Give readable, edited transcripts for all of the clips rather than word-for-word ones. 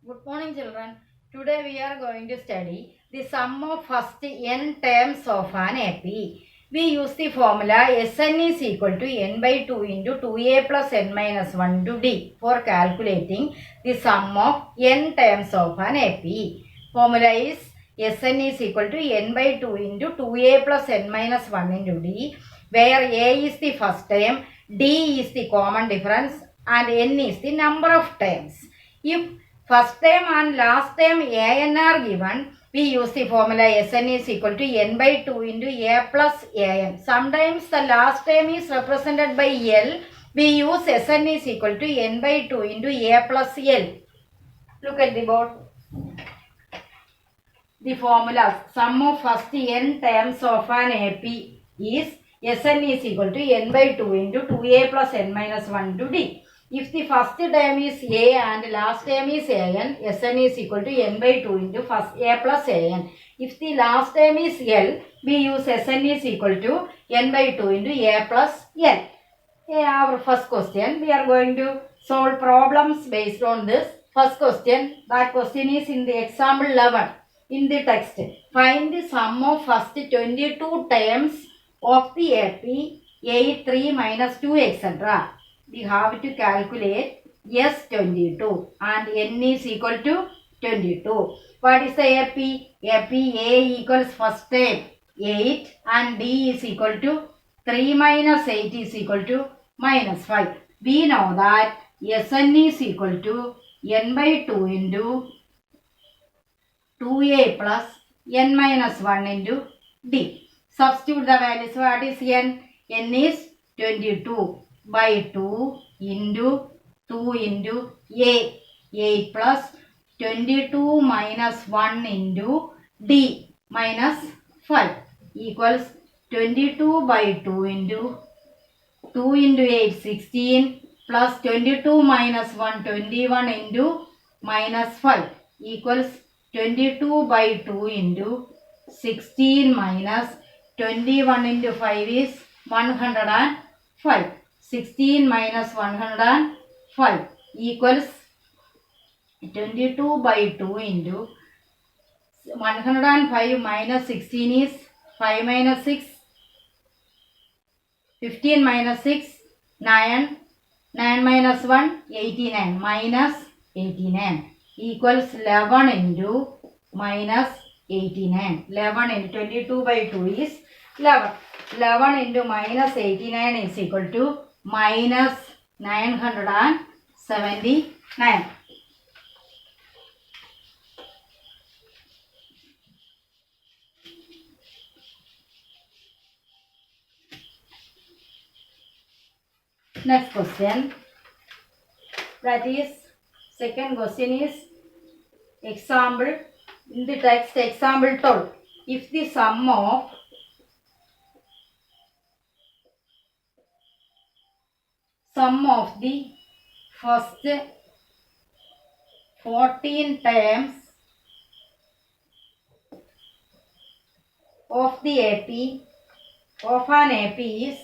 Good morning, children. Today we are going to study the sum of first n terms of an AP. We use the formula Sn is equal to n by 2 into 2a plus n minus 1 to d for calculating the sum of n terms of an AP. Formula is Sn is equal to n by 2 into 2a plus n minus 1 into d, where a is the first term, d is the common difference, and n is the number of terms. If first term and last term an are given, we use the formula Sn is equal to n by 2 into a plus an. Sometimes the last term is represented by L. We use Sn is equal to n by 2 into a plus L. Look at the board. The formulas. Sum of first n terms of an AP is Sn is equal to n by 2 into 2a plus n minus 1 to d. If the first term is a and last term is an, Sn is equal to n by 2 into first a plus an. If the last term is L, we use Sn is equal to n by 2 into a plus L. Our first question, we are going to solve problems based on this. First question, that question is in the example 11 in the text. Find the sum of first 22 terms of the AP 8, 3, minus 2, etc. We have to calculate S22 and N is equal to 22. What is the AP? AP A equals first term 8 and D is equal to 3 minus 8 is equal to minus 5. We know that Sn is equal to n by 2 into 2a plus n minus 1 into d. Substitute the values. What is n? N is 22 by 2 into 2 into a. 8 plus 22 minus 1 into d minus 5 equals 22 by 2 into 2 into 8 16 plus 22 minus 1 21 into minus 5 equals 22 by 2 into 16 minus 21 into 5 is 105. 16 minus 105 equals 22 by 2 into 105 minus 16 is 5 minus 6. 15 minus 6, 9. 9 minus 1, 89. Minus 89 equals 11 into minus 89. 11 into 22 by 2 is 11. 11 into minus 89 is equal to minus 979. Next question. That is, second question is example in the text, example 12. If the sum of the first 14 terms of the AP of an AP is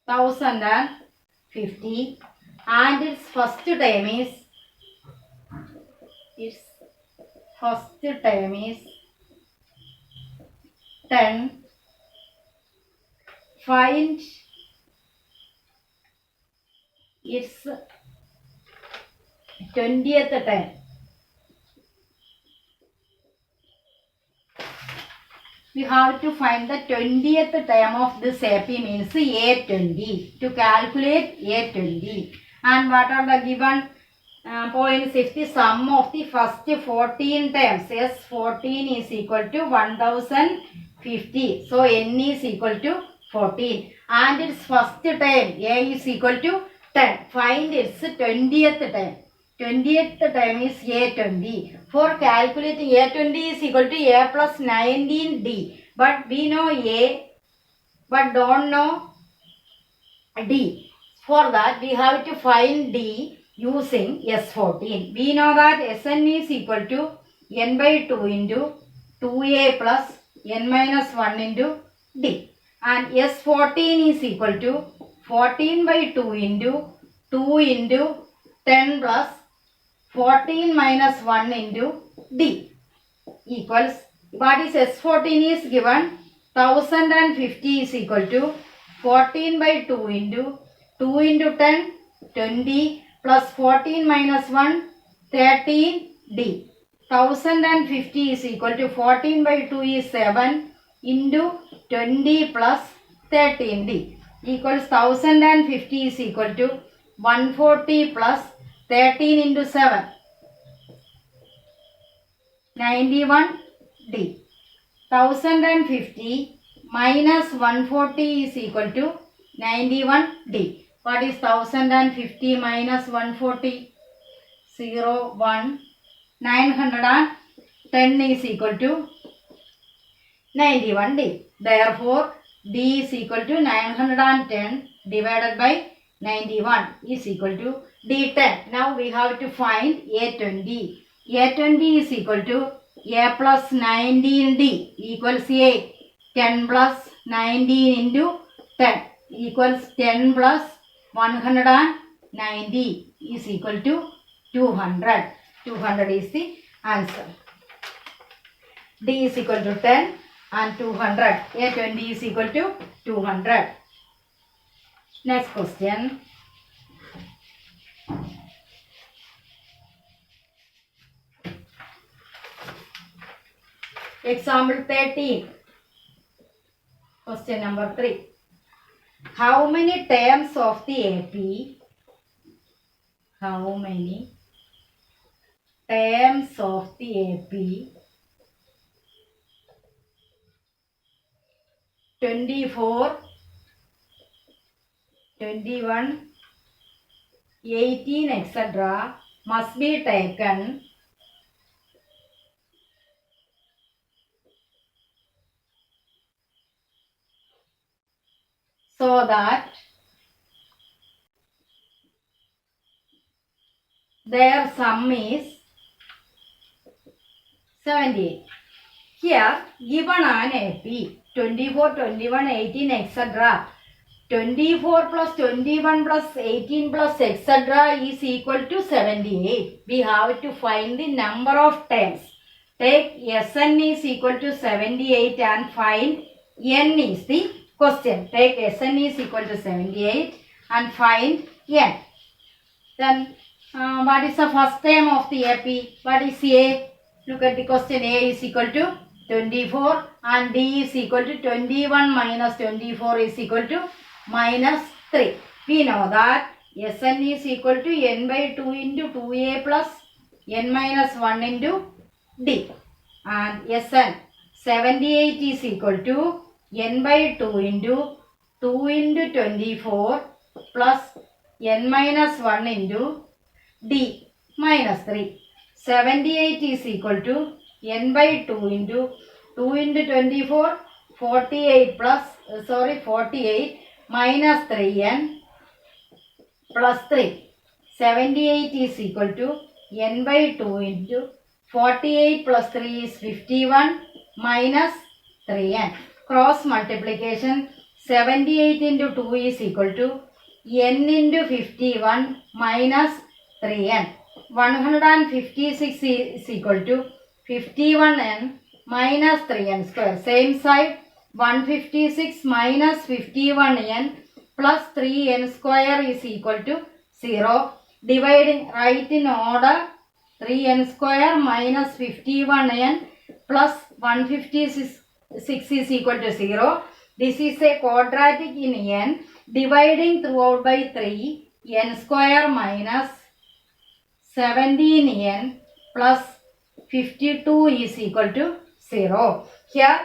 1050 and its first term is 10. Find its 20th term. We have to find the 20th term of this AP means A20. To calculate A20. And what are the given points? If the sum of the first 14 terms, S14 is equal to 1050. So N is equal to 14. And its first term, A is equal to 10. Find its 20th term. 20th term is A20. For calculating A20 is equal to A plus 19D. But we know A but don't know D. For that we have to find D using S14. We know that Sn is equal to n by 2 into 2a plus n minus 1 into D. And S14 is equal to 14 by 2 into 2 into 10 plus 14 minus 1 into D equals, what is S14 is given, 1050 is equal to 14 by 2 into 2 into 10, 20 plus 14 minus 1, 13 D. 1050 is equal to 14 by 2 is 7 into 20 plus 13 D equals 1050 is equal to 140 plus 13 into 7, 91 D. 1050 minus 140 is equal to 91 D. What is 1050 minus 140? 0, 1. 910 is equal to 91 D. Therefore, D is equal to 910 divided by 91 is equal to D10. Now we have to find A20. A20 is equal to A plus 19D equals A. 10 plus 19 into 10 equals 10 plus 190 is equal to 200. 200 is the answer. D is equal to 10 and 200. A20 is equal to 200. Next question. Example 13. Question number 3. How many terms of the AP? How many terms of the AP? 24, 21, 18, etc. must be taken so that their sum is 78. Here given an AP 24, 21, 18, etc. 24 plus 21 plus 18 plus etc. is equal to 78. We have to find the number of terms. Take Sn is equal to 78 and find n is the question. Take Sn is equal to 78 and find n. Then what is the first term of the AP? What is A? Look at the question. A is equal to 24 and D is equal to 21 minus 24 is equal to minus 3. We know that Sn is equal to n by 2 into 2A plus n minus 1 into D. And Sn 78 is equal to n by 2 into 2 into 24 plus n minus 1 into D minus 3. 78 is equal to n by 2 into 2 into 24, 48 plus, 48 minus 3n plus 3. 78 is equal to n by 2 into 48 plus 3 is 51 minus 3n. Cross multiplication, 78 into 2 is equal to n into 51 minus 3n. 156 is equal to 51n minus 3n square. Same side, 156 minus 51n plus 3n square is equal to 0. Dividing, write in order, 3n square minus 51n plus 156 is equal to 0. This is a quadratic in n. Dividing throughout by 3, n square minus 17n plus 52 is equal to 0. Here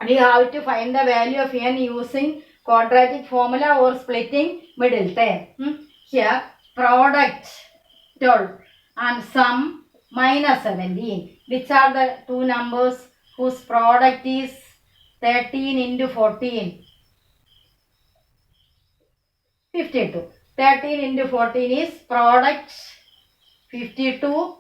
we have to find the value of n using quadratic formula or splitting middle term. Here product 12 and sum minus 17. Which are the two numbers whose product is 13 into 14? 52. 13 into 14 is product 52.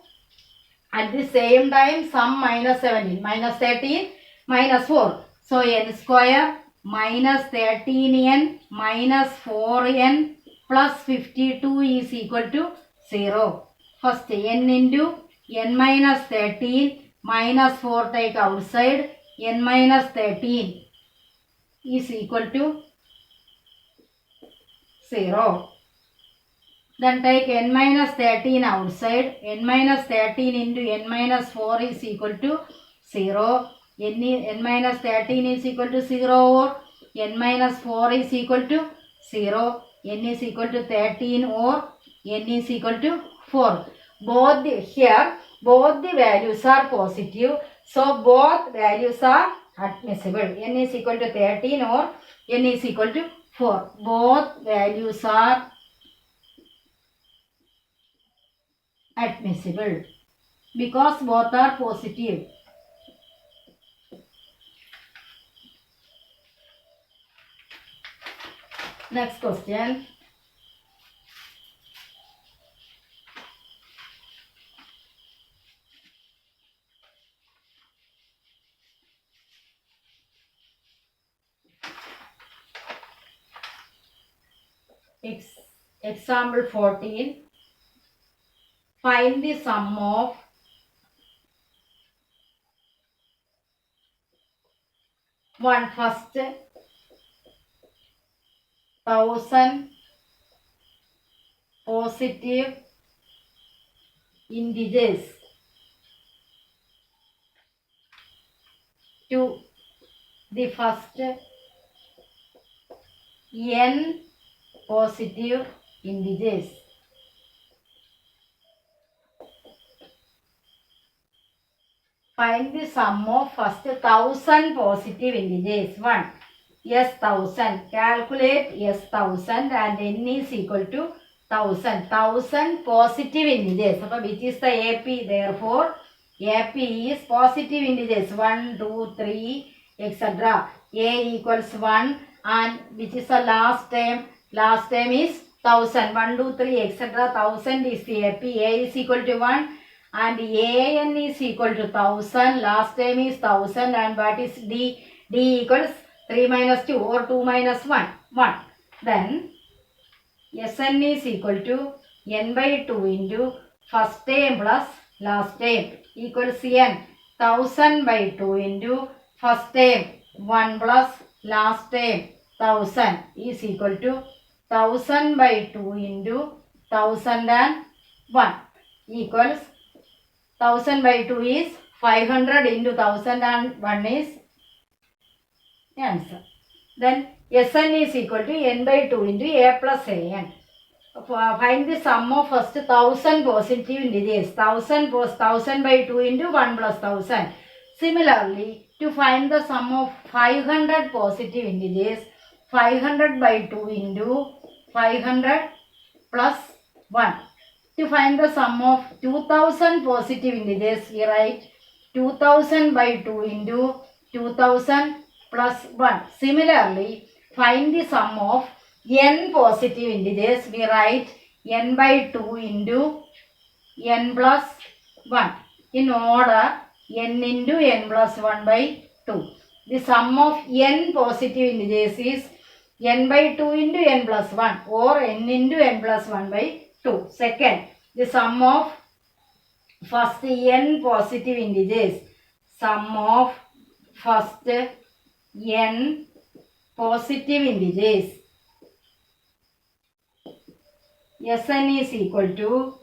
At the same time, sum minus 17. Minus 13 minus 4. So, n square minus 13n minus 4n plus 52 is equal to 0. First n into n minus 13 minus 4 take outside, n minus 13 is equal to 0. Then take n minus 13 outside, n minus 13 into n minus 4 is equal to 0. N minus 13 is equal to 0 or n minus 4 is equal to 0. N is equal to 13 or n is equal to 4. Both the values are positive. So both values are admissible. N is equal to 13 or n is equal to 4. Both values are admissible because both are positive. Next question. Example 14. Find the sum of first 1000 positive integers to the first n positive integers. Find the sum of first 1000 positive integers. 1. S 1000. Calculate S 1000 and n is equal to 1000. 1000 positive integers. So, which is the AP? Therefore, AP is positive integers. 1, 2, 3, etc. A equals 1 and which is the last term? Last term is 1000. 1, 2, 3, etc. 1000 is the AP. A is equal to 1. And an is equal to 1000, last term is 1000 and what is d? D equals 3 minus 2 or 2 minus 1, 1. Then Sn is equal to n by 2 into first term plus last term equals n. 1000 by 2 into first term 1 plus last term 1000 is equal to 1000 by 2 into 1001 equals 1000 by 2 is 500 into 1001 is answer. Then Sn is equal to n by 2 into a plus an. Find the sum of first 1000 positive integers. 1000 by 2 into 1 plus 1000. Similarly, to find the sum of 500 positive integers, 500 by 2 into 500 plus 1. To find the sum of 2000 positive integers, we write 2000 by 2 into 2000 plus 1. Similarly, find the sum of n positive integers, we write n by 2 into n plus 1. In order, n into n plus 1 by 2. The sum of n positive integers is n by 2 into n plus 1 or n into n plus 1 by 2. Second, the sum of first n positive integers. Sum of first n positive integers. Sn is equal to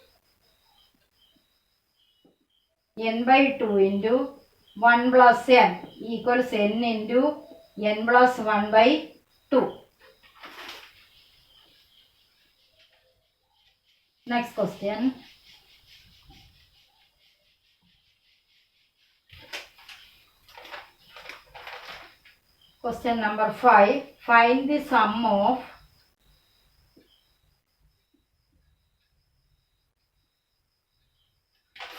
n by 2 into 1 plus n equals n into n plus 1 by 2. Next question. Question number 5. Find the sum of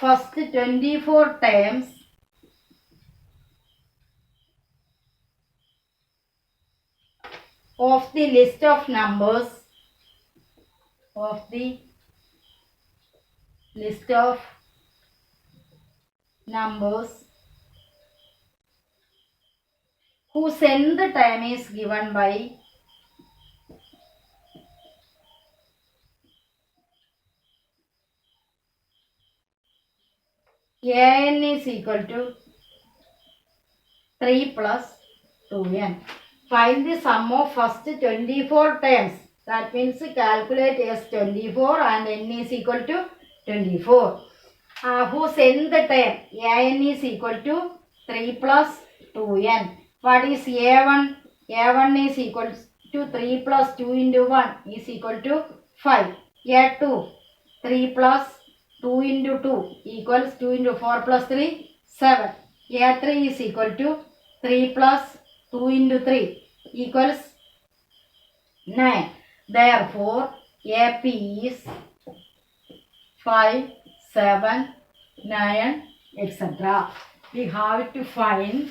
first 24 terms of the list of numbers whose nth term is given by an is equal to 3 plus 2n. Find the sum of first 24 terms. That means calculate S24 and n is equal to 24. Whose nth term? An is equal to 3 plus 2n. What is A1? A1 is equal to 3 plus 2 into 1 is equal to 5. A2, 3 plus 2 into 2 equals 2 into 4 plus 3, 7. A3 is equal to 3 plus 2 into 3 equals 9. Therefore, AP is 5, 7, 9, etc. We have to find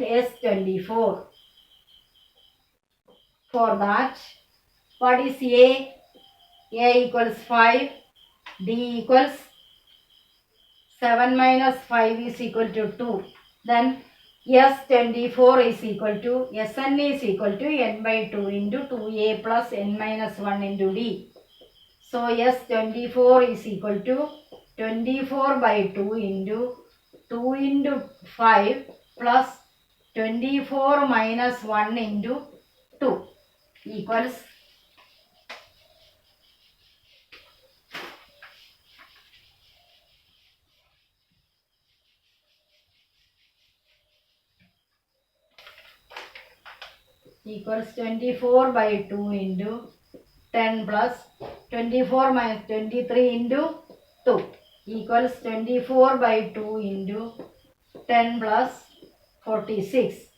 S24. For that, what is A? A equals 5, D equals 7 minus 5 is equal to 2. Then S24 is equal to, Sn is equal to n by 2 into 2a plus n minus 1 into d. So S24 is equal to 24 by 2 into 2 into 5 plus 24 minus 1 into 2 equals 24 by 2 into 10 plus 24 minus 23 into 2 equals 24 by 2 into 10 plus 46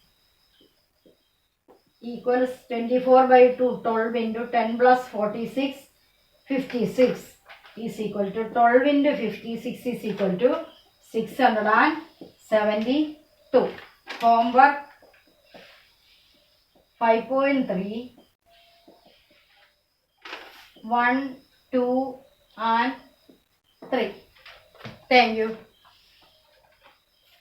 equals 24 by 2, 12 into 10 plus 46, 56 is equal to 12 into 56 is equal to 672. Homework 5.3, 1, 2 and 3. Thank you.